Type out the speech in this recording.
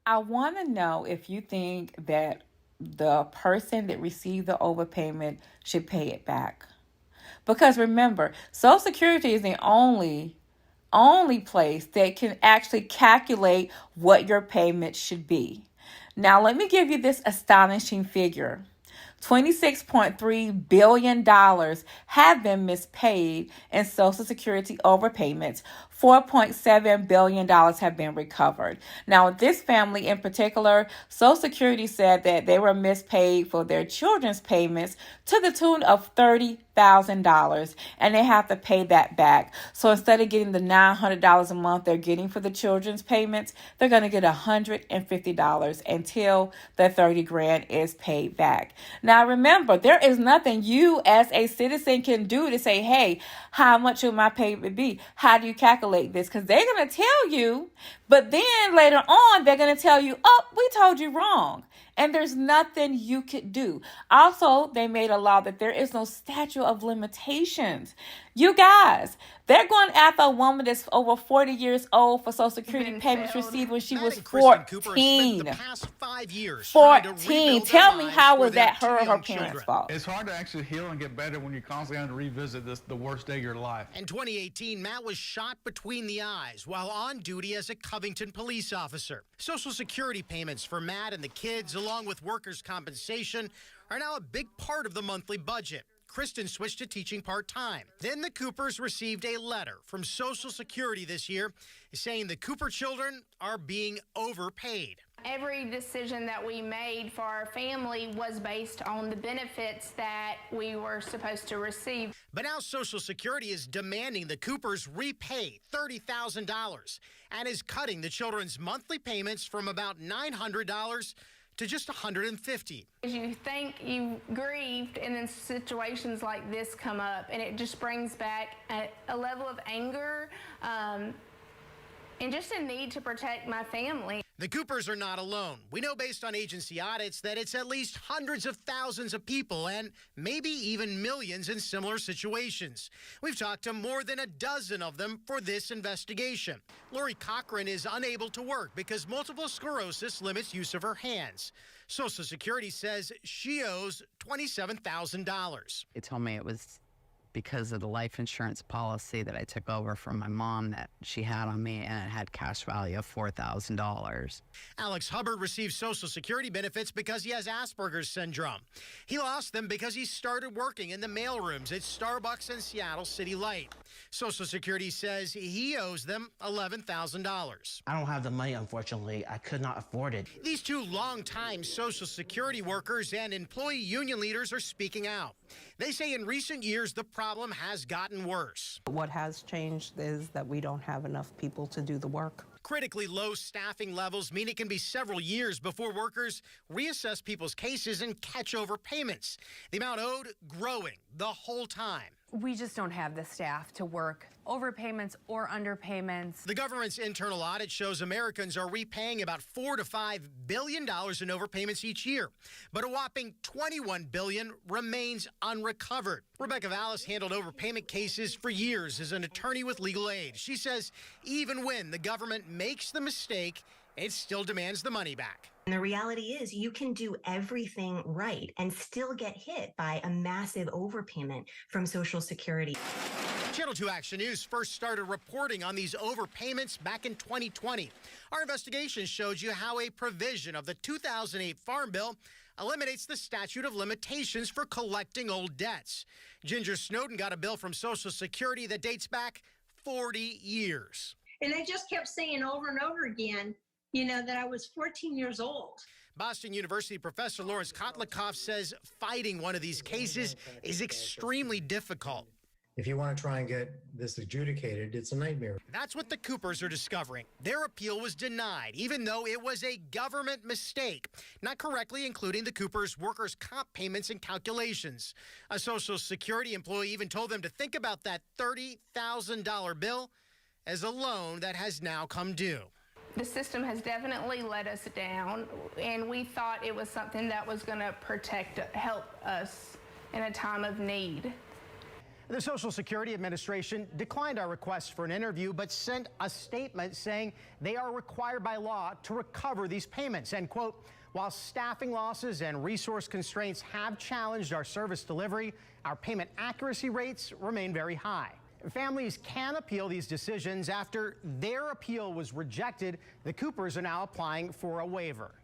I want to know if you think that the person that received the overpayment should pay it back. Because remember, Social Security is the only place that can actually calculate what your payment should be. Now, let me give you this astonishing figure. $26.3 billion have been mispaid in Social Security overpayments. $4.7 billion have been recovered. Now, this family in particular, Social Security said that they were mispaid for their children's payments to the tune of $30,000, and they have to pay that back. So instead of getting the $900 a month they're getting for the children's payments, they're going to get $150 until the 30 grand is paid back. Now, remember, there is nothing you as a citizen can do to say, hey, how much will my payment be? How do you calculate this? Because they're going to tell you, but then later on, they're going to tell you, oh, we told you wrong. And there's nothing you could do. Also, they made a law that there is no statute of limitations. You guys, they're going after a woman that's over 40 years old for Social Security payments received when she was 14. The past 5 years 14. Tell me, how was that her or her parents' fault? It's hard to actually heal and get better when you're constantly having to revisit the worst day of your life. In 2018, Matt was shot between the eyes while on duty as a Covington police officer. Social Security payments for Matt and the kids, along with workers' compensation, are now a big part of the monthly budget. Kristen switched to teaching part-time. Then the Coopers received a letter from Social Security this year saying the Cooper children are being overpaid. Every decision that we made for our family was based on the benefits that we were supposed to receive. But now Social Security is demanding the Coopers repay $30,000 and is cutting the children's monthly payments from about $900 to just $150. You think you've grieved, and then situations like this come up, and it just brings back a level of anger and just a need to protect my family. The Coopers are not alone. We know based on agency audits that it's at least hundreds of thousands of people and maybe even millions in similar situations. We've talked to more than a dozen of them for this investigation. Lori Cochran is unable to work because multiple sclerosis limits use of her hands. Social Security says she owes $27,000. They told me it was because of the life insurance policy that I took over from my mom that she had on me, and it had cash value of $4,000. Alex Hubbard receives Social Security benefits because he has Asperger's syndrome. He lost them because he started working in the mailrooms at Starbucks and Seattle City Light. Social Security says he owes them $11,000. I don't have the money, unfortunately. I could not afford it. These two longtime Social Security workers and employee union leaders are speaking out. They say in recent years, the problem has gotten worse. What has changed is that we don't have enough people to do the work. Critically low staffing levels mean it can be several years before workers reassess people's cases and catch overpayments. The amount owed growing the whole time. We just don't have the staff to work overpayments or underpayments. The government's internal audit shows Americans are repaying about $4 to $5 billion in overpayments each year, but a whopping $21 billion remains unrecovered. Rebecca Vallis handled overpayment cases for years as an attorney with legal aid. She says even when the government makes the mistake, it still demands the money back. And the reality is you can do everything right and still get hit by a massive overpayment from Social Security. Channel 2 Action News first started reporting on these overpayments back in 2020. Our investigation showed you how a provision of the 2008 Farm Bill eliminates the statute of limitations for collecting old debts. Ginger Snowden got a bill from Social Security that dates back 40 years. And I just kept saying over and over again, that I was 14 years old. Boston University professor Lawrence Kotlikoff says fighting one of these cases is extremely difficult. If you want to try and get this adjudicated, it's a nightmare. That's what the Coopers are discovering. Their appeal was denied, even though it was a government mistake, not correctly including the Coopers' workers' comp payments and calculations. A Social Security employee even told them to think about that $30,000 bill as a loan that has now come due. The system has definitely let us down, and we thought it was something that was going to help us in a time of need. The Social Security Administration declined our request for an interview, but sent a statement saying they are required by law to recover these payments. And, quote, while staffing losses and resource constraints have challenged our service delivery, our payment accuracy rates remain very high. Families can appeal these decisions. After their appeal was rejected, the Coopers are now applying for a waiver.